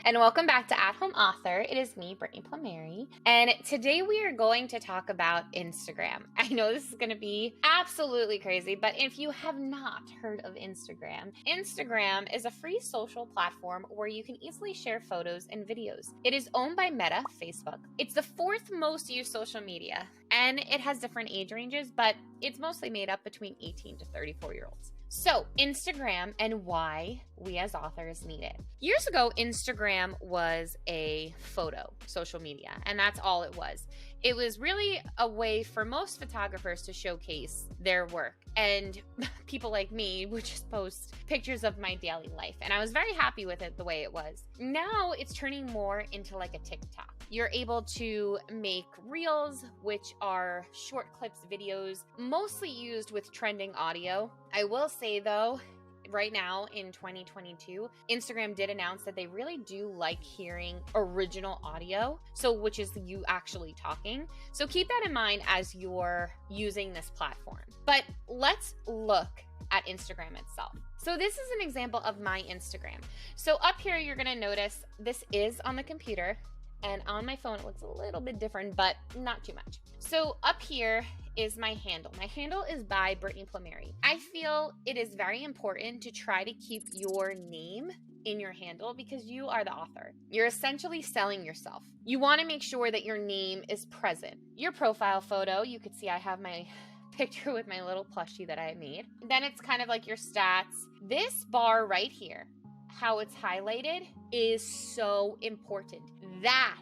and welcome back to At Home Author. It is me, Brittany Plumeri, and today we are going to talk about Instagram. I know this is going to be absolutely crazy, but if you have not heard of Instagram, Instagram is a free social platform where you can easily share photos and videos. It is owned by Meta, Facebook. It's the fourth most used social media, and it has different age ranges, but it's mostly made up between 18 to 34-year-olds. So, Instagram and why we as authors need it. Years ago, Instagram was a photo social media, and that's all it was. It was really a way for most photographers to showcase their work. And people like me would just post pictures of my daily life. And I was very happy with it the way it was. Now it's turning more into like a TikTok. You're able to make reels, which are short clips, videos, mostly used with trending audio. I will say though, right now in 2022, Instagram did announce that they really do like hearing original audio, which is you actually talking. So keep that in mind as you're using this platform. But let's look at Instagram itself. So this is an example of my Instagram. So up here, you're gonna notice this is on the computer, and on my phone, it looks a little bit different, but not too much. So up here is my handle. My handle is by Brittany Plumeri. I feel it is very important to try to keep your name in your handle because you are the author. You're essentially selling yourself. You want to make sure that your name is present. Your profile photo, you could see I have my picture with my little plushie that I made. Then it's kind of like your stats. This bar right here, how it's highlighted, is so important. That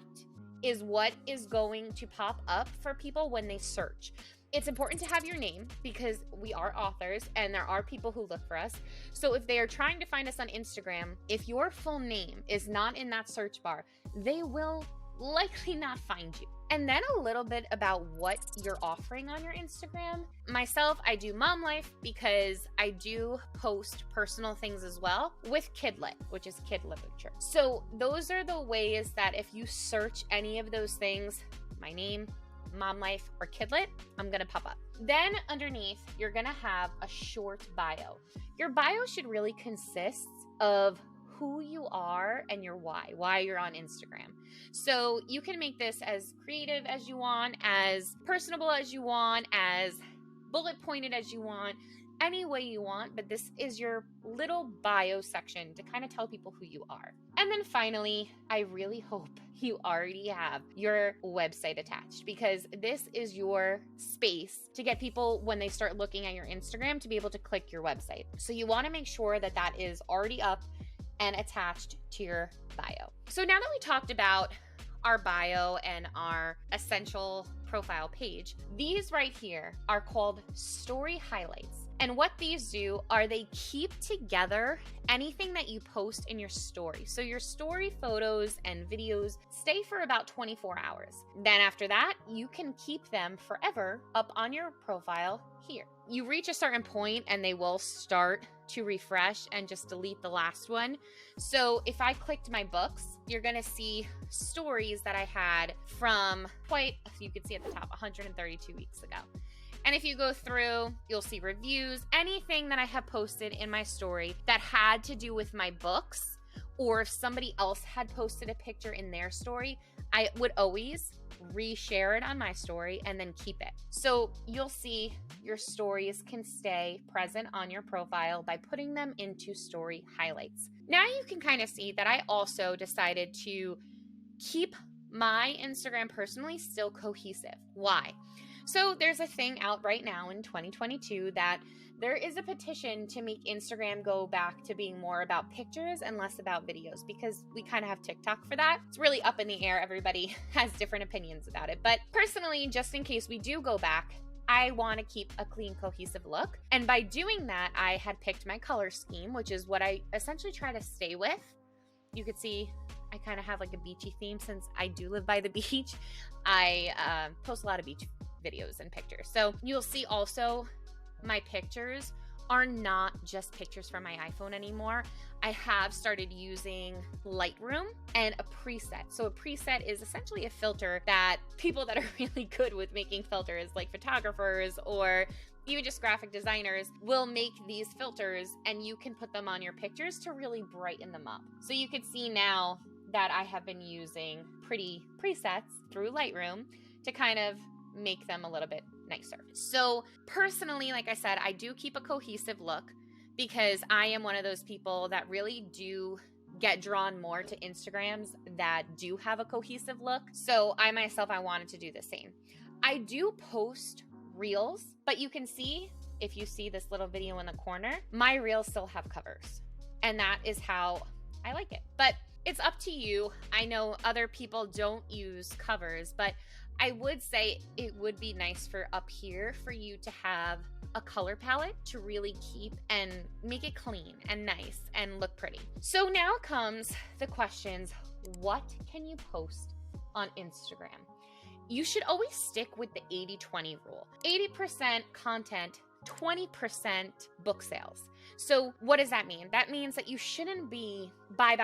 is what is going to pop up for people when they search. It's important to have your name because we are authors and there are people who look for us. So if they are trying to find us on Instagram, if your full name is not in that search bar, they will likely not find you. And then a little bit about what you're offering on your Instagram. Myself, I do mom life because I do post personal things as well with Kidlit, which is kid literature. So those are the ways that if you search any of those things, my name, mom life, or Kidlit, I'm gonna pop up. Then underneath, you're gonna have a short bio. Your bio should really consist of who you are and your why you're on Instagram. So you can make this as creative as you want, as personable as you want, as bullet pointed as you want, any way you want, but this is your little bio section to kind of tell people who you are. And then finally, I really hope you already have your website attached because this is your space to get people when they start looking at your Instagram to be able to click your website. So you want to make sure that that is already up and attached to your bio. So now that we talked about our bio and our essential profile page, these right here are called story highlights. And what these do are they keep together anything that you post in your story. So your story photos and videos stay for about 24 hours. Then after that, you can keep them forever up on your profile here. You reach a certain point and they will start to refresh and just delete the last one. So if I clicked my books, you're gonna see stories that I had from you can see at the top, 132 weeks ago. And if you go through, you'll see reviews, anything that I have posted in my story that had to do with my books, or if somebody else had posted a picture in their story, I would always reshare it on my story and then keep it. So you'll see your stories can stay present on your profile by putting them into story highlights. Now you can kind of see that I also decided to keep my Instagram personally still cohesive. Why? So there's a thing out right now in 2022 that there is a petition to make Instagram go back to being more about pictures and less about videos because we kind of have TikTok for that. It's really up in the air. Everybody has different opinions about it. But personally, just in case we do go back, I want to keep a clean, cohesive look. And by doing that, I had picked my color scheme, which is what I essentially try to stay with. You could see I kind of have like a beachy theme since I do live by the beach. I post a lot of beach videos and pictures. So you'll see also my pictures are not just pictures from my iPhone anymore. I have started using Lightroom and a preset. So a preset is essentially a filter that people that are really good with making filters, like photographers or even just graphic designers, will make these filters and you can put them on your pictures to really brighten them up. So you can see now that I have been using pretty presets through Lightroom to kind of make them a little bit nicer. So personally, like I said, I do keep a cohesive look because I am one of those people that really do get drawn more to Instagrams that do have a cohesive look. So I myself, I wanted to do the same. I do post reels, but you can see, if you see this little video in the corner, my reels still have covers. And that is how I like it. But it's up to you. I know other people don't use covers, but I would say it would be nice for up here for you to have a color palette to really keep and make it clean and nice and look pretty. So now comes the questions, what can you post on Instagram? You should always stick with the 80-20 rule. 80% content, 20% book sales. So what does that mean? That means that you shouldn't be buy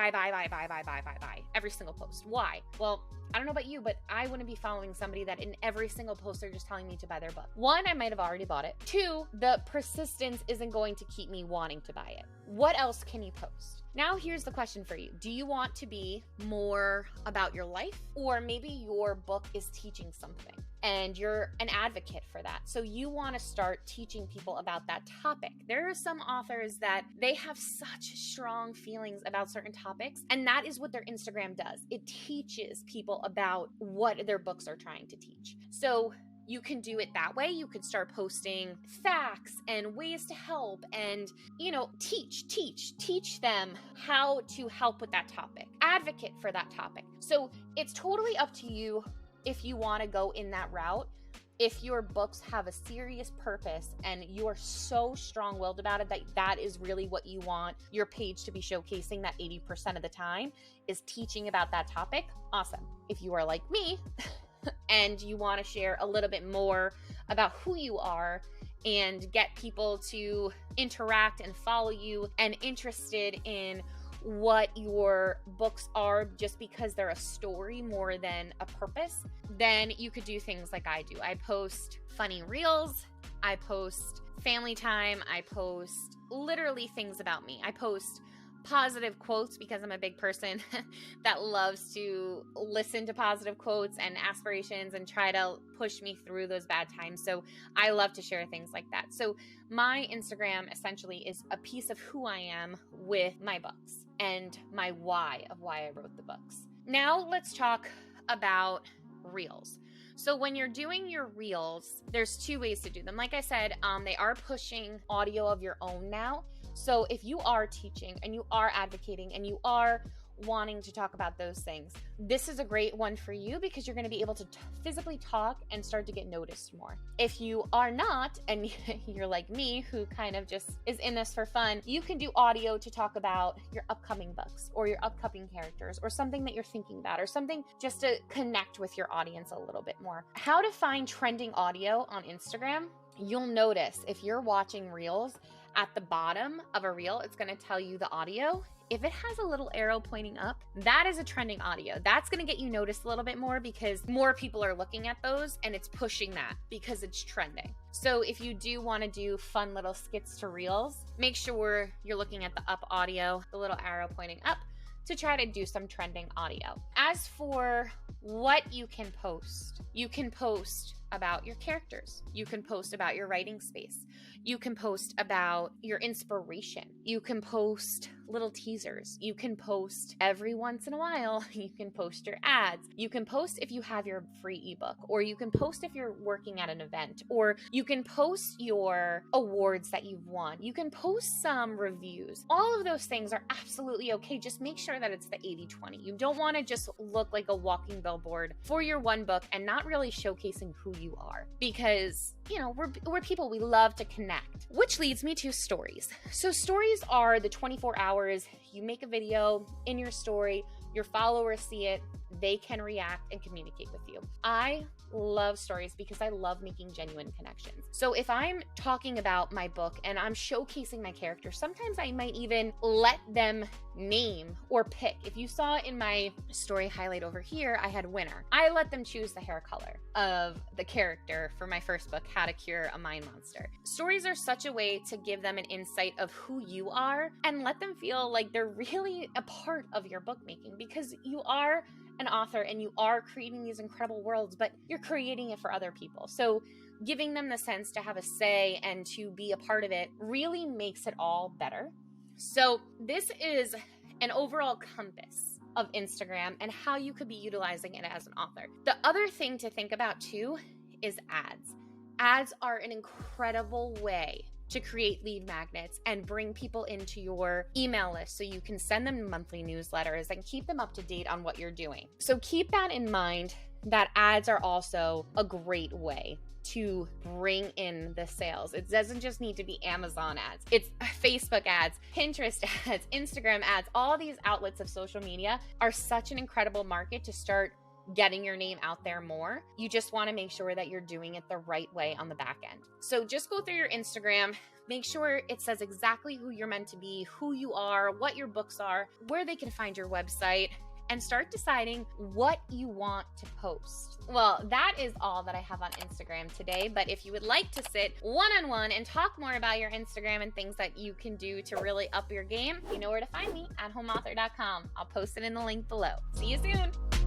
every single post. Why? Well, I don't know about you, but I wouldn't be following somebody that in every single post they're just telling me to buy their book. One, I might have already bought it. Two, the persistence isn't going to keep me wanting to buy it. What else can you post? Now here's the question for you. Do you want to be more about your life, or maybe your book is teaching something and you're an advocate for that? So you want to start teaching people about that topic. There are some authors that they have such strong feelings about certain topics, and that is what their Instagram does. It teaches people about what their books are trying to teach. So you can do it that way. You could start posting facts and ways to help and, teach them how to help with that topic, advocate for that topic. So it's totally up to you if you want to go in that route. If your books have a serious purpose and you're so strong-willed about it that is really what you want your page to be showcasing, that 80% of the time is teaching about that topic, awesome. If you are like me, and you want to share a little bit more about who you are and get people to interact and follow you and interested in what your books are just because they're a story more than a purpose, then you could do things like I do. I post funny reels, I post family time, I post literally things about me. I post positive quotes because I'm a big person that loves to listen to positive quotes and aspirations and try to push me through those bad times. So I love to share things like that. So my Instagram essentially is a piece of who I am with my books and my why of why I wrote the books. Now let's talk about reels. So when you're doing your reels, there's two ways to do them. Like I said, they are pushing audio of your own now. So if you are teaching and you are advocating and you are wanting to talk about those things, this is a great one for you because you're going to be able to physically talk and start to get noticed more. If you are not, and you're like me, who kind of just is in this for fun, you can do audio to talk about your upcoming books or your upcoming characters or something that you're thinking about or something just to connect with your audience a little bit more. How to find trending audio on Instagram? You'll notice if you're watching reels, at the bottom of a reel, it's going to tell you the audio. If it has a little arrow pointing up, that is a trending audio. That's going to get you noticed a little bit more because more people are looking at those and it's pushing that because it's trending. So if you do want to do fun little skits to reels, make sure you're looking at the up audio, the little arrow pointing up, to try to do some trending audio. As for what you can post about your characters. You can post about your writing space. You can post about your inspiration. You can post little teasers. You can post every once in a while. You can post your ads. You can post if you have your free ebook, or you can post if you're working at an event, or you can post your awards that you've won. You can post some reviews. All of those things are absolutely okay. Just make sure that it's the 80-20. You don't want to just look like a walking billboard for your one book and not really showcasing who you are, because we're people, we love to connect. Which leads me to stories. So stories are the 24 hours. You make a video in your story, your followers see it, they can react and communicate with you. I love stories because I love making genuine connections. So if I'm talking about my book and I'm showcasing my characters, sometimes I might even let them name or pick. If you saw in my story highlight over here, I had Winner. I let them choose the hair color of the character for my first book, How to Cure a Mind Monster. Stories are such a way to give them an insight of who you are and let them feel like they're really a part of your book making, because you are an author and you are creating these incredible worlds, but you're creating it for other people. So giving them the sense to have a say and to be a part of it really makes it all better. So this is an overall compass of Instagram and how you could be utilizing it as an author. The other thing to think about too is ads. Ads are an incredible way to create lead magnets and bring people into your email list so you can send them monthly newsletters and keep them up to date on what you're doing. So keep that in mind, that ads are also a great way to bring in the sales. It doesn't just need to be Amazon ads. It's Facebook ads, Pinterest ads, Instagram ads. All these outlets of social media are such an incredible market to start getting your name out there more. You just want to make sure that you're doing it the right way on the back end. So just go through your Instagram, make sure it says exactly who you're meant to be, who you are, what your books are, where they can find your website, and start deciding what you want to post. Well, that is all that I have on Instagram today, but if you would like to sit one-on-one and talk more about your Instagram and things that you can do to really up your game, you know where to find me, at homeauthor.com. I'll post it in the link below. See you soon.